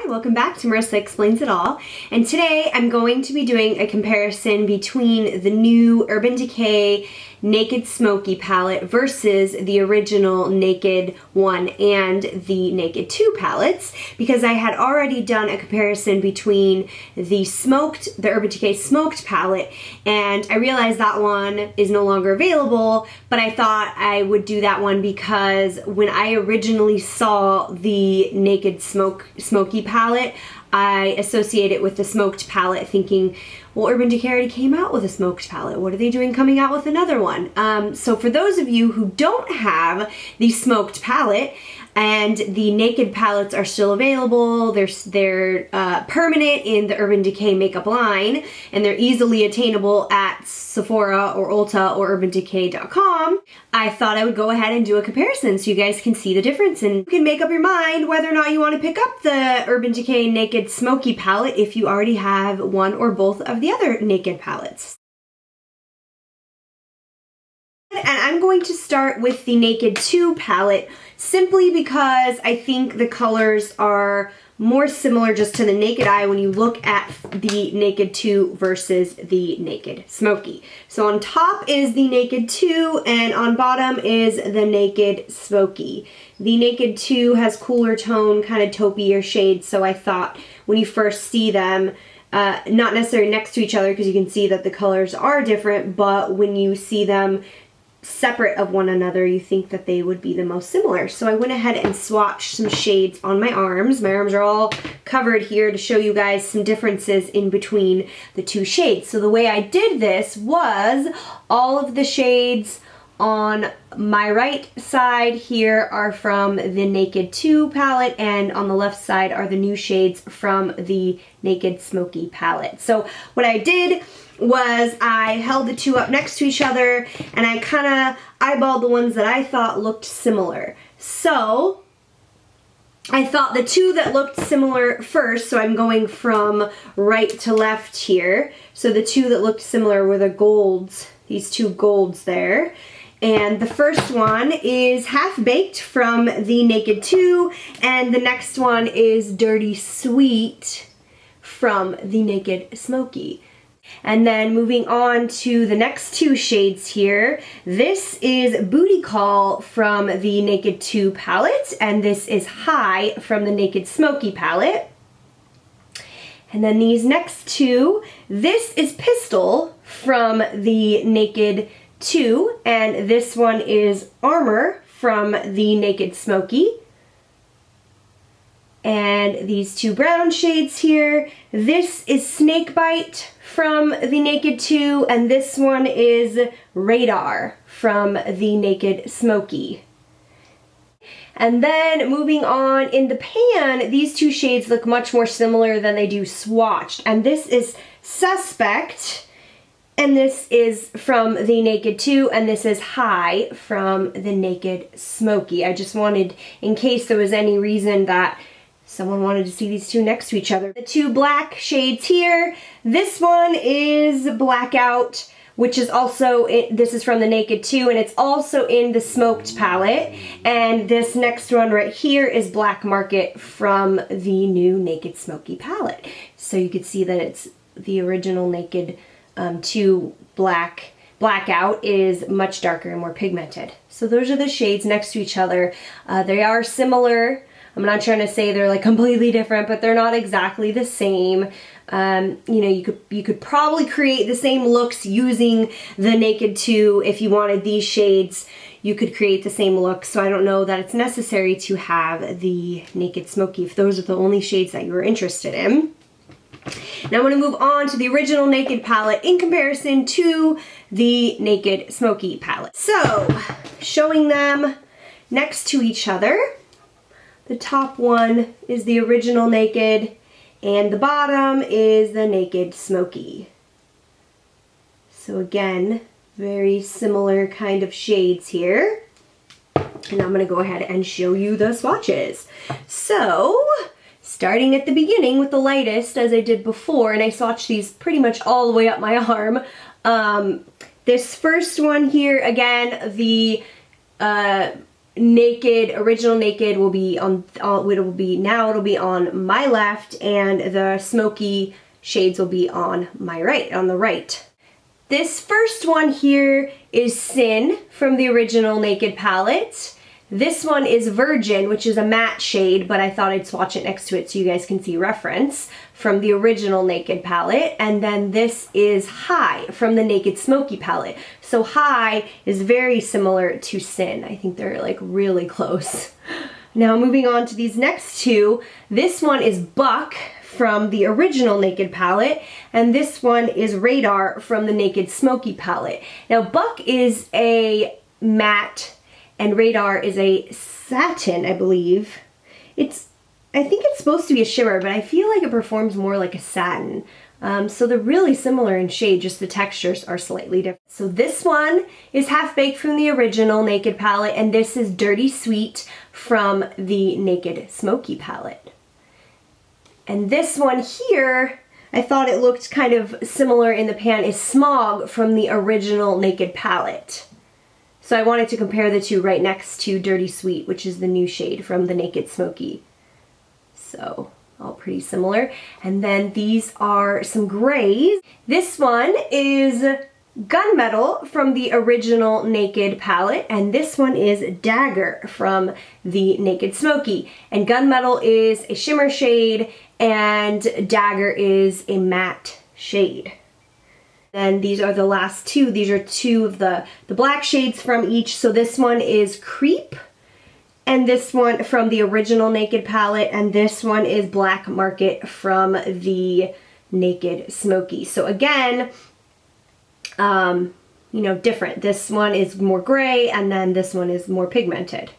welcome back to Marisa Explains It All. And today I'm going to be doing a comparison between the new Urban Decay Naked Smoky palette versus the original Naked 1 and the Naked 2 palettes, because I had already done a comparison between the Urban Decay Smoked palette, and I realized that one is no longer available, but I thought I would do that one because when I originally saw the Naked Smoky palette, I associate it with the smoked palette, thinking, well, Urban Decay already came out with a smoked palette. What are they doing coming out with another one? So for those of you who don't have the smoked palette, and the Naked palettes are still available, they're permanent in the Urban Decay makeup line, and they're easily attainable at Sephora or Ulta or UrbanDecay.com, I thought I would go ahead and do a comparison so you guys can see the difference and you can make up your mind whether or not you want to pick up the Urban Decay Naked Smoky palette if you already have one or both of the other Naked palettes. And I'm going to start with the Naked 2 palette simply because I think the colors are more similar just to the naked eye when you look at the Naked 2 versus the Naked Smoky. So on top is the Naked 2 and on bottom is the Naked Smoky. The Naked 2 has cooler tone, kind of taupier shades, so I thought when you first see them, not necessarily next to each other because you can see that the colors are different, but when you see them separate of one another, you think that they would be the most similar. So I went ahead and swatched some shades on my arms. My arms are all covered here to show you guys some differences in between the two shades. So the way I did this was all of the shades on my right side here are from the Naked 2 palette, and on the left side are the new shades from the Naked Smoky palette. So what I did was I held the two up next to each other and I kind of eyeballed the ones that I thought looked similar. So I thought the two that looked similar first, so I'm going from right to left here. So the two that looked similar were the golds, these two golds there. And the first one is Half Baked from the Naked 2, and the next one is Dirty Sweet from the Naked Smoky. And then moving on to the next two shades here, this is Booty Call from the Naked 2 palette, and this is High from the Naked Smoky palette. And then these next two, this is Pistol from the Naked 2, and this one is Armor from the Naked Smoky. And these two brown shades here, this is Snakebite from the Naked 2, and this one is Radar from the Naked Smoky. And then moving on in the pan, these two shades look much more similar than they do swatched, and this is Suspect, and this is from the Naked 2, and this is High from the Naked Smoky. I just wanted, in case there was any reason that someone wanted to see these two next to each other. The two black shades here, this one is Blackout, which is also, this is from the Naked 2, and it's also in the Smoked palette. And this next one right here is Black Market from the new Naked Smoky palette. So you could see that it's the original Naked 2 Blackout is much darker and more pigmented. So those are the shades next to each other. They are similar. I'm not trying to say they're like completely different, but they're not exactly the same. You know, you could probably create the same looks using the Naked 2 if you wanted these shades. You could create the same look, so I don't know that it's necessary to have the Naked Smoky if those are the only shades that you were interested in. Now I'm going to move on to the original Naked palette in comparison to the Naked Smoky palette. So, showing them next to each other. The top one is the original Naked, and the bottom is the Naked Smoky. So again, very similar kind of shades here. And I'm going to go ahead and show you the swatches. So, starting at the beginning with the lightest, as I did before, and I swatched these pretty much all the way up my arm. This first one here, again, the Original Naked will be on, it'll be on my left, and the Smoky shades will be on my right, on the right. This first one here is Sin from the original Naked palette. This one is Virgin, which is a matte shade, but I thought I'd swatch it next to it so you guys can see reference from the original Naked palette. And then this is High from the Naked Smoky palette. So High is very similar to Sin. I think they're like really close. Now moving on to these next two, this one is Buck from the original Naked palette, and this one is Radar from the Naked Smoky palette. Now Buck is a matte and Radar is a satin, I believe. I think it's supposed to be a shimmer, but I feel like it performs more like a satin. So they're really similar in shade, just the textures are slightly different. So this one is Half Baked from the original Naked palette, and this is Dirty Sweet from the Naked Smoky palette. And this one here, I thought it looked kind of similar in the pan, is Smog from the original Naked palette. So I wanted to compare the two right next to Dirty Sweet, which is the new shade from the Naked Smoky. So all pretty similar. And then these are some grays. This one is Gunmetal from the original Naked palette, and this one is Dagger from the Naked Smoky. And Gunmetal is a shimmer shade, and Dagger is a matte shade. And these are the last two. These are two of the black shades from each. So this one is Creep, and this one from the original Naked palette, and this one is Black Market from the Naked Smoky. So again, you know, different. This one is more gray, and then this one is more pigmented.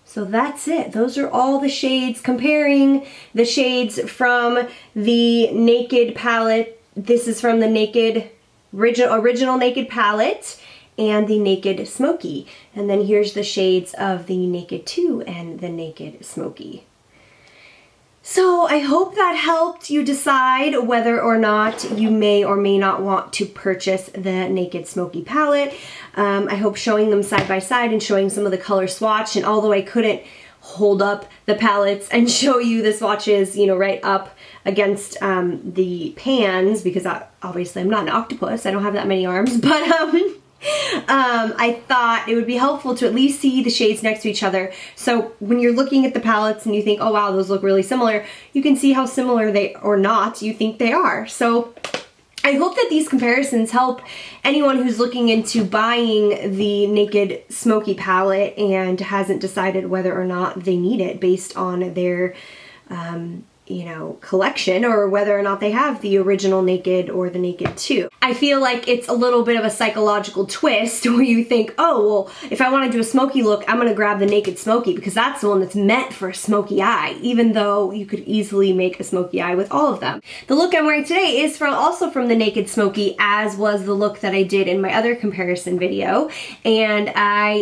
So that's it. Those are all the shades, comparing the shades from the Naked palette. This is from the Naked original Naked palette and the Naked Smoky. And then here's the shades of the Naked 2 and the Naked Smoky. So I hope that helped you decide whether or not you may or may not want to purchase the Naked Smoky palette. I hope showing them side by side and showing some of the color swatch, and although I couldn't hold up the palettes and show you the swatches, you know, right up against the pans, because obviously I'm not an octopus, I don't have that many arms, but I thought it would be helpful to at least see the shades next to each other. So when you're looking at the palettes and you think, oh wow, those look really similar, you can see how similar they, or not, you think they are. So I hope that these comparisons help anyone who's looking into buying the Naked Smoky palette and hasn't decided whether or not they need it based on their you know, collection, or whether or not they have the original Naked or the Naked 2. I feel like it's a little bit of a psychological twist where you think, oh, well, if I want to do a smoky look, I'm going to grab the Naked Smoky because that's the one that's meant for a smoky eye, even though you could easily make a smoky eye with all of them. The look I'm wearing today is also from the Naked Smoky, as was the look that I did in my other comparison video. And I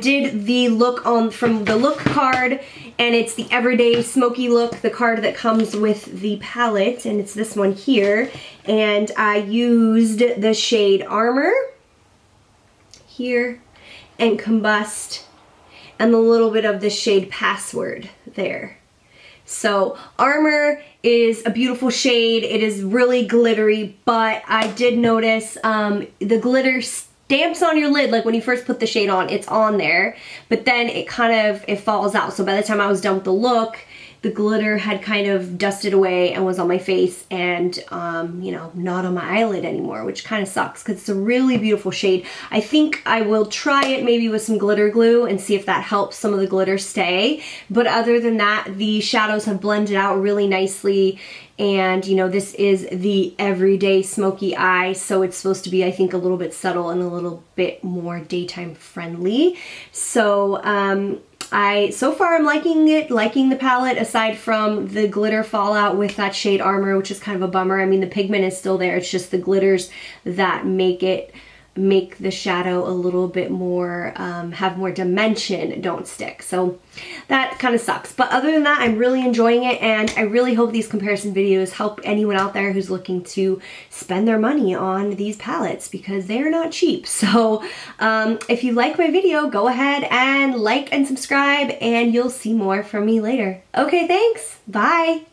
did the look from the look card, and it's the Everyday Smoky look, the card that comes with the palette, and it's this one here. And I used the shade Armor here and Combust, and a little bit of the shade Password there. So Armor is a beautiful shade. It is really glittery, but I did notice the glitter stamps on your lid, like when you first put the shade on, it's on there, but then it falls out. So by the time I was done with the look, the glitter had kind of dusted away and was on my face and, you know, not on my eyelid anymore, which kind of sucks because it's a really beautiful shade. I think I will try it maybe with some glitter glue and see if that helps some of the glitter stay. But other than that, the shadows have blended out really nicely. And, you know, this is the Everyday Smoky Eye, so it's supposed to be, I think, a little bit subtle and a little bit more daytime friendly. So, so far I'm liking the palette, aside from the glitter fallout with that shade Armor, which is kind of a bummer. I mean, the pigment is still there, it's just the glitters that make it make the shadow a little bit more, have more dimension, don't stick. So that kind of sucks. But other than that, I'm really enjoying it, and I really hope these comparison videos help anyone out there who's looking to spend their money on these palettes, because they're not cheap. So if you like my video, go ahead and like and subscribe, and you'll see more from me later. Okay, thanks. Bye.